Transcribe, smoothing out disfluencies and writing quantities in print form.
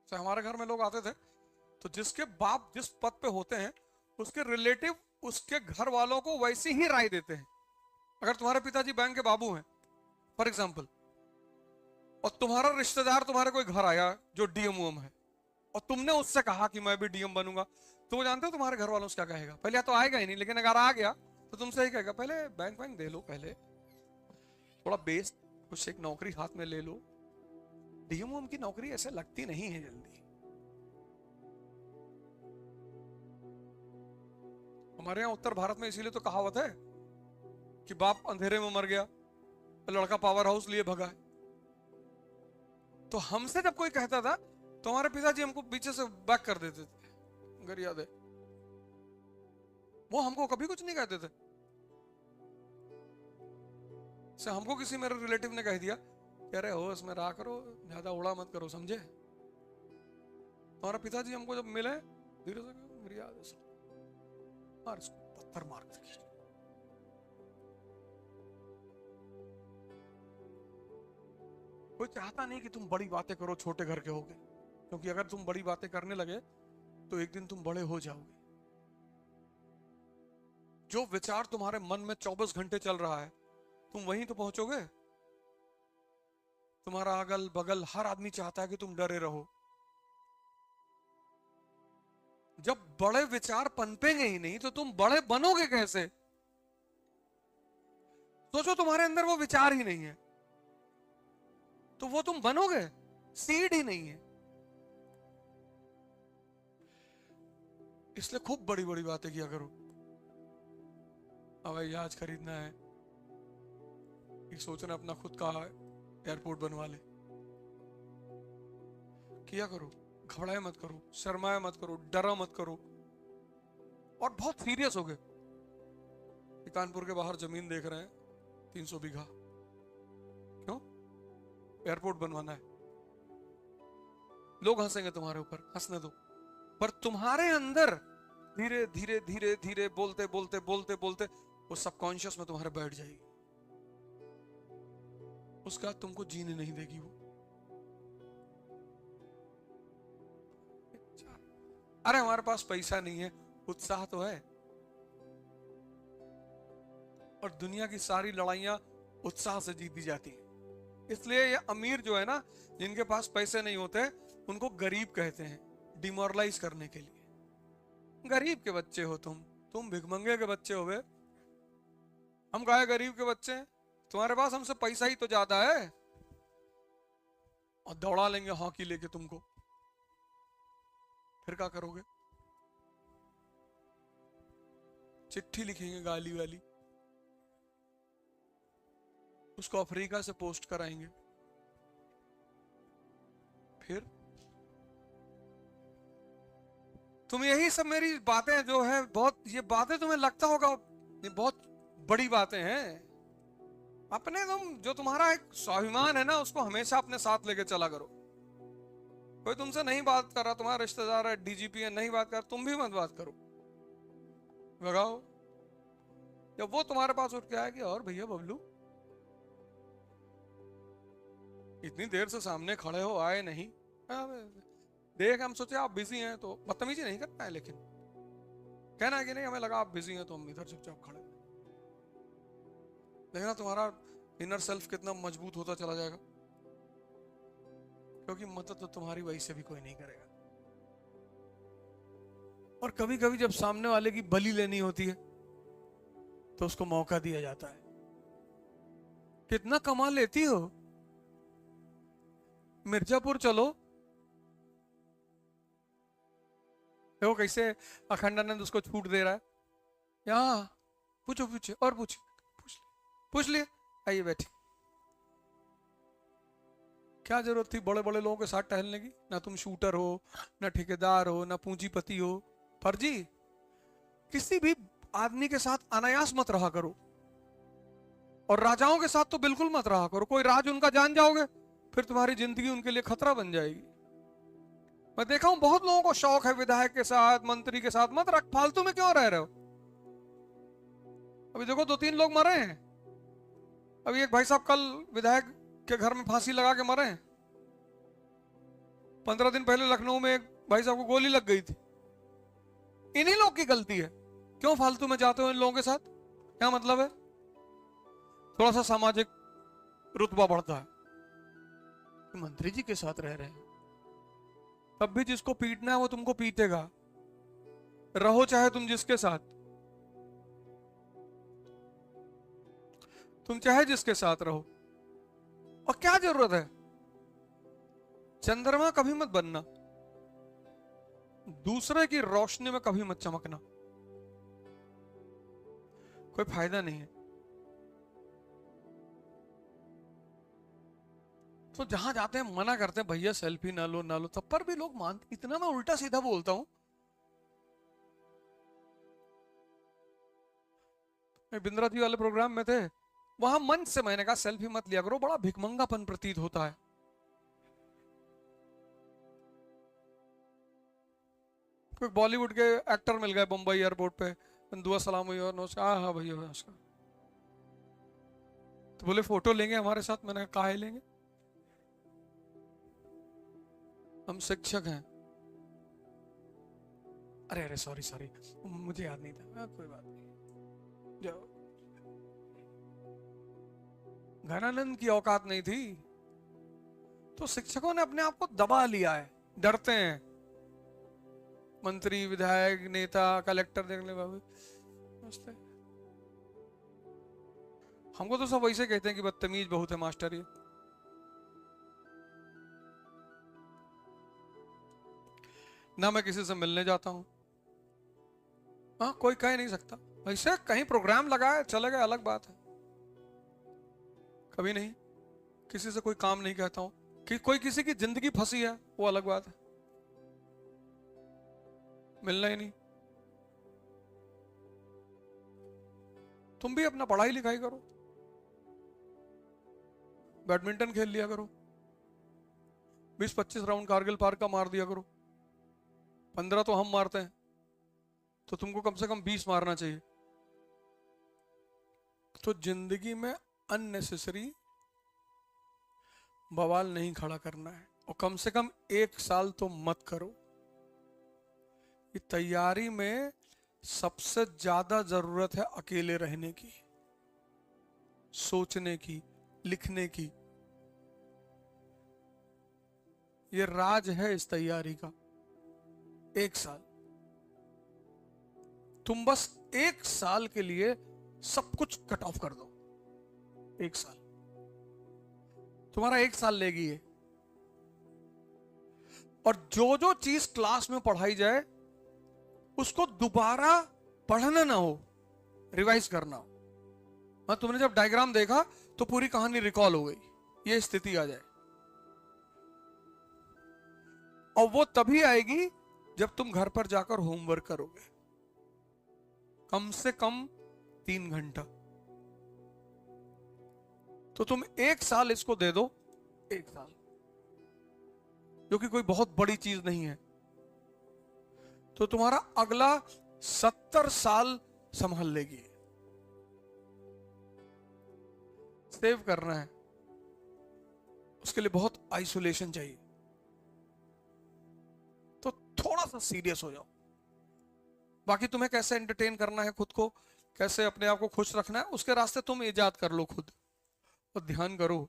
से हमारे घर में लोग आते थे, तो जिसके बाप जिस पद पे होते हैं उसके रिलेटिव उसके घर वालों को वैसी ही राय देते हैं। अगर तुम्हारे पिताजी बैंक के बाबू हैं फॉर एग्जाम्पल, और तुम्हारा रिश्तेदार तुम्हारे कोई घर आया जो डीएम है, और तुमने उससे कहा कि मैं भी डीएम बनूंगा, तो वो जानते हो तुम्हारे घर वालों से क्या कहेगा? पहले तो आएगा ही नहीं, लेकिन अगर आ गया तो तुमसे ही कहेगा पहले बैंक बैंक दे लो, पहले थोड़ा बेस कुछ एक नौकरी हाथ में ले लो। डीएम की नौकरी ऐसे लगती नहीं है जल्दी। हमारे यहाँ उत्तर भारत में इसीलिए तो कहावत है कि बाप अंधेरे में मर गया, लड़का पावर हाउस लिए भगा है। तो हमसे जब कोई कहता था तो हमारे पिताजी हमको पीछे से बैक कर देते थे, अगर याद है। वो हमको कभी कुछ नहीं कहते थे। से हमको किसी मेरे रिलेटिव ने कह दिया कह रहे हो इसमें रहा करो, ज्यादा उड़ा मत करो, समझे? हमारा पिताजी हमको जब मिले धीरे से मेरी याद है मार इसको, पत्थर मार के। कोई चाहता नहीं कि तुम बड़ी बातें करो छोटे घर के होगे, क्योंकि अगर तुम बड़ी बातें करने लगे तो एक दिन तुम बड़े हो जाओगे। जो विचार तुम्हारे मन में 24 घंटे चल रहा है तुम वहीं तो पहुंचोगे। तुम्हारा अगल बगल हर आदमी चाहता है कि तुम डरे रहो। जब बड़े विचार पनपेंगे ही नहीं तो तुम बड़े बनोगे कैसे? सोचो तुम्हारे अंदर वो विचार ही नहीं है तो वो तुम बनोगे? सीड ही नहीं है। इसलिए खूब बड़ी बड़ी बातें किया करो। हवाई जहाज खरीदना है, एक सोचना अपना खुद का एयरपोर्ट बनवा ले, किया करो। घबराए मत करो, शर्माए मत करो, डरा मत करो, और बहुत सीरियस हो गए। कानपुर के बाहर जमीन देख रहे हैं 300 बीघा, क्यों? एयरपोर्ट बनवाना है। लोग हंसेंगे तुम्हारे ऊपर, हंसने दो, पर तुम्हारे अंदर धीरे धीरे धीरे धीरे बोलते बोलते बोलते बोलते वो सबकॉन्शियस में तुम्हारे बैठ जाएगी। उसका तुमको जीने नहीं देगी वो। अरे हमारे पास पैसा नहीं है, उत्साह तो है। और दुनिया की सारी लड़ाइयां उत्साह से जीती जाती हैं। इसलिए ये अमीर जो है ना, जिनके पास पैसे नहीं होते उनको गरीब कहते हैं, डिमोरलाइज करने के लिए। गरीब के बच्चे हो तुम भिखमंगे के बच्चे हो गए। हम कहे गरीब के बच्चे हैं, तुम्हारे पास हमसे पैसा ही तो ज्यादा है, और दौड़ा लेंगे हॉकी लेके तुमको, फिर क्या करोगे? चिट्ठी लिखेंगे गाली वाली, उसको अफ्रीका से पोस्ट कराएंगे, फिर तुम यही सब मेरी बातें जो है बहुत, ये बातें तुम्हें लगता होगा ये बहुत बड़ी बातें हैं। अपने जो तुम्हारा एक स्वाभिमान है ना उसको हमेशा अपने साथ लेके चला करो। कोई तुमसे नहीं बात कर रहा, तुम्हारा रिश्तेदार है, डीजीपी है, नहीं बात कर, तुम भी मत बात करो, भगाओ। जब वो तुम्हारे पास उठ के आएगी, और भैया बबलू इतनी देर से सामने खड़े हो, आए नहीं, देख हम सोचे आप बिजी हैं, तो बदतमीजी नहीं करना है, लेकिन कहना है कि नहीं हमें लगा आप बिजी हैं तो हम इधर चुपचाप खड़े। देखना तुम्हारा इनर सेल्फ कितना मजबूत होता चला जाएगा, क्योंकि मदद तो तुम्हारी वही से भी कोई नहीं करेगा। और कभी कभी जब सामने वाले की बलि लेनी होती है तो उसको मौका दिया जाता है। कितना कमा लेती हो, मिर्जापुर चलो, देखो कैसे अखंडानंद उसको छूट दे रहा है। यहाँ पूछो पूछो और पूछो, पूछ लिए, आइए बैठे। क्या जरूरत थी बड़े बड़े लोगों के साथ टहलने की? ना तुम शूटर हो, ना ठेकेदार हो, ना पूंजीपति हो। फर्जी किसी भी आदमी के साथ अनायास मत रहा करो, और राजाओं के साथ तो बिल्कुल मत रहा करो। कोई राज उनका जान जाओगे फिर तुम्हारी जिंदगी उनके लिए खतरा बन जाएगी। मैं देखा हूं बहुत लोगों को शौक है विधायक के साथ, मंत्री के साथ, मत रख, फालतू में क्यों रह रहे हो? अभी देखो 2-3 लोग मरे हैं। अभी एक भाई साहब कल विधायक के घर में फांसी लगा के मरे हैं। 15 दिन पहले लखनऊ में एक भाई साहब को गोली लग गई थी। इन्हीं लोग की गलती है। क्यों फालतू में जाते हो इन लोगों के साथ? क्या मतलब है? थोड़ा सा सामाजिक रुतबा बढ़ता है। मंत्री जी के साथ रह रहे हैं, तब भी जिसको पीटना है वो तुमको पीटेगा, रहो चाहे तुम जिसके साथ, तुम चाहे जिसके साथ रहो। और क्या जरूरत है? चंद्रमा कभी मत बनना, दूसरे की रोशनी में कभी मत चमकना, कोई फायदा नहीं है। तो जहां जाते हैं मना करते हैं, भैया सेल्फी ना लो ना लो, तब पर भी लोग मानते। इतना मैं उल्टा सीधा बोलता हूं। बिंद्रा जी वाले प्रोग्राम में थे, वहां मंच से मैंने कहा सेल्फी मत लिया करो, बड़ा भिखमंगापन प्रतीत होता है। कोई बॉलीवुड के एक्टर मिल गए बम्बई एयरपोर्ट पे, दुआ सलाम हुई और नमस्कार, हाँ भैया नमस्कार, तो बोले फोटो लेंगे हमारे साथ। मैंने कहा काहे लेंगे, हम शिक्षक हैं। अरे अरे सॉरी सॉरी, मुझे याद नहीं था। कोई बात नहीं, जाओ। घनानंद की औकात नहीं थी, तो शिक्षकों ने अपने आप को दबा लिया है, डरते हैं। मंत्री, विधायक, नेता, कलेक्टर देख ले बाबू, हमको तो सब वैसे कहते हैं कि बदतमीज बहुत है मास्टर ये। ना मैं किसी से मिलने जाता हूं, हाँ कोई कह नहीं सकता। वैसे कहीं प्रोग्राम लगाए चले गए अलग बात है, कभी नहीं किसी से कोई काम नहीं कहता हूं। कि कोई किसी की जिंदगी फंसी है वो अलग बात है, मिलना ही नहीं। तुम भी अपना पढ़ाई लिखाई करो, बैडमिंटन खेल लिया करो, 20-25 राउंड कारगिल पार का मार दिया करो। 15 तो हम मारते हैं, तो तुमको कम से कम 20 मारना चाहिए। तो जिंदगी में अननेसेसरी बवाल नहीं खड़ा करना है, और कम से कम 1 साल तो मत करो। कि तैयारी में सबसे ज्यादा जरूरत है अकेले रहने की, सोचने की, लिखने की। ये राज है इस तैयारी का। 1 साल तुम बस 1 साल के लिए सब कुछ कट ऑफ कर दो। 1 साल तुम्हारा 1 साल लेगी ये। और जो जो चीज क्लास में पढ़ाई जाए उसको दोबारा पढ़ना ना हो, रिवाइज करना हो। तुमने जब डायग्राम देखा तो पूरी कहानी रिकॉल हो गई, ये स्थिति आ जाए। और वो तभी आएगी जब तुम घर पर जाकर होमवर्क करोगे, कम से कम 3 घंटा। तो तुम 1 साल इसको दे दो, 1 साल, जो कि कोई बहुत बड़ी चीज नहीं है। तो तुम्हारा अगला 70 साल संभाल लेगी। सेव करना है, उसके लिए बहुत आइसोलेशन चाहिए। तो थोड़ा सा सीरियस हो जाओ। बाकी तुम्हें कैसे एंटरटेन करना है खुद को, कैसे अपने आप को खुश रखना है, उसके रास्ते तुम इजाद कर लो खुद। और ध्यान करो,